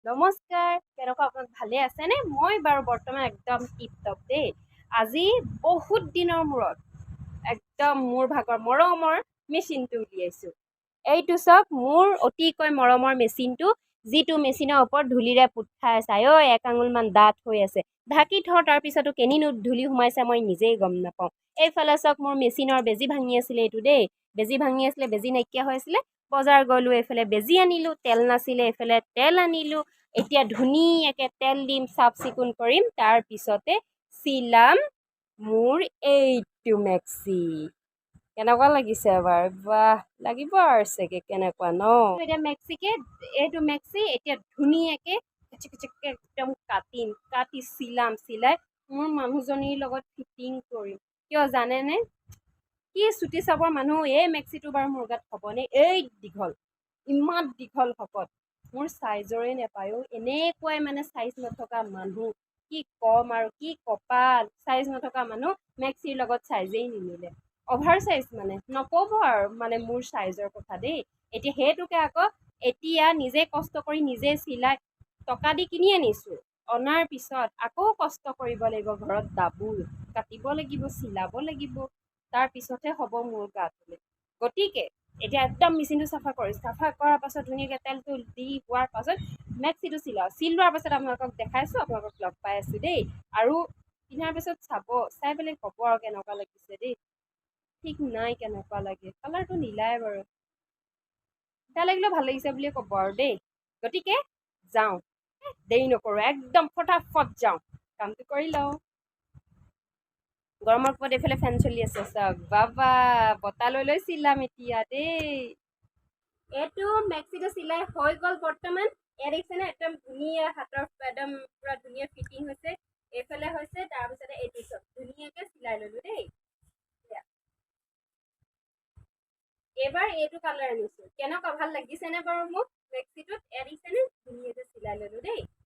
নমস্কাৰ, কেনেকুৱা আপোনাক ভালে আছেনে? মই বাৰু বৰ্তমান একদম টিপ-টপ দেই। আজি বহুত দিনৰ মূৰত একদম মোৰ ভাগৰ মৰমৰ মেচিনটো উলিয়াইছোঁ। এইটো চাওক মোৰ অতিকৈ মৰমৰ মেচিনটো, যিটো মেচিনৰ ওপৰত ধূলিৰে পোত খাই আছে। এক আঙুলমান ডাঠ হৈ আছে। ঢাকি থওঁ তাৰপিছতো কেনিনো ধূলি সোমাইছে মই নিজেই গম নাপাওঁ। এইফালে চাওক মোৰ মেচিনৰ বেজি ভাঙি আছিলে এইটো দেই। বেজি ভাঙি আছিলে, বেজি নাইকিয়া হৈ আছিলে। বজাৰ গ'লো, এইফালে বেজি আনিলোঁ, তেল নাছিলে, এইফালে তেল আনিলোঁ। এতিয়া ধুনীয়াকৈ তেল দিম, চাফ চিকুণ কৰিম, তাৰপিছতে চিলাম মোৰ এইটো মেক্সি। কেনেকুৱা লাগিছে এবাৰ? বাহ, লাগিব আৰু চাগে কেনেকুৱা ন? এতিয়া এইটো মেক্সি এতিয়া ধুনীয়াকৈ একদম কাটি চিলাই মোৰ মানুহজনীৰ লগত ফিটিং কৰিম। কিয় জানেনে? কি চুটি চাবৰ মানুহ এই মেক্সিটো বাৰু মোৰ গাত হ'বনে? এই দীঘল, ইমান দীঘল শকত, মোৰ চাইজৰে নেপায়ো। এনেকুৱাই মানে চাইজ নথকা মানুহ, কি ক'ম আৰু, কি কপাল। চাইজ নথকা মানুহ, মেক্সিৰ লগত চাইজেই নিমিলে। অভাৰ চাইজ মানে নক'ব আৰু মানে মোৰ চাইজৰ কথা দেই। এতিয়া সেইটোকে আকৌ এতিয়া নিজে কষ্ট কৰি নিজে চিলাই টকা দি কিনি আনিছোঁ। অনাৰ পিছত আকৌ কষ্ট কৰিব লাগিব, ঘৰত ডাবুল কাটিব লাগিব, চিলাব লাগিব, তাৰপিছতহে হ'ব মোৰ গাত। গতিকে এতিয়া একদম মেচিনটো চাফা কৰাৰ পাছত ধুনীয়াকৈ তেলটো দি হোৱাৰ পাছত মেক্সিটো চিলোৱাৰ পাছত আপোনালোকক দেখাইছোঁ, আপোনালোকক লগ পাই আছোঁ দেই। আৰু পিন্ধাৰ পিছত চাই পেলাই ক'ব আৰু কেনেকুৱা লাগিছে দেই। ঠিক নাই কেনেকুৱা লাগে, কালাৰটো নীলাই বাৰু, বেয়া লাগিলেও ভাল লাগিছে বুলিয়ে ক'ব আৰু দেই। গতিকে যাওঁ, দেৰি নকৰোঁ, একদম ফটাফট যাওঁ, কামটো কৰি লওঁ। গৰমৰ ওপৰত এইফালে ফেন চলি আছে চাওক, বাবা বতাহ লৈ লৈ চিলাম এতিয়া দেই। এইটো মেক্সিটো চিলাই হৈ গ'ল বৰ্তমান। এয়া দেখিছেনে? একদম ধুনীয়া হাতৰ একদম পুৰা ধুনীয়া ফিটিং হৈছে। এইফালে হৈছে, তাৰপিছতে এইটো চব ধুনীয়াকৈ চিলাই ল'লোঁ দেই। এইবাৰ এইটো কালাৰ আনিছোঁ। কেনেকুৱা, ভাল লাগিছেনে বাৰু মোক মেক্সিটোত? এয়া দেখিছেনে? ধুনীয়াকৈ চিলাই ল'লোঁ দেই।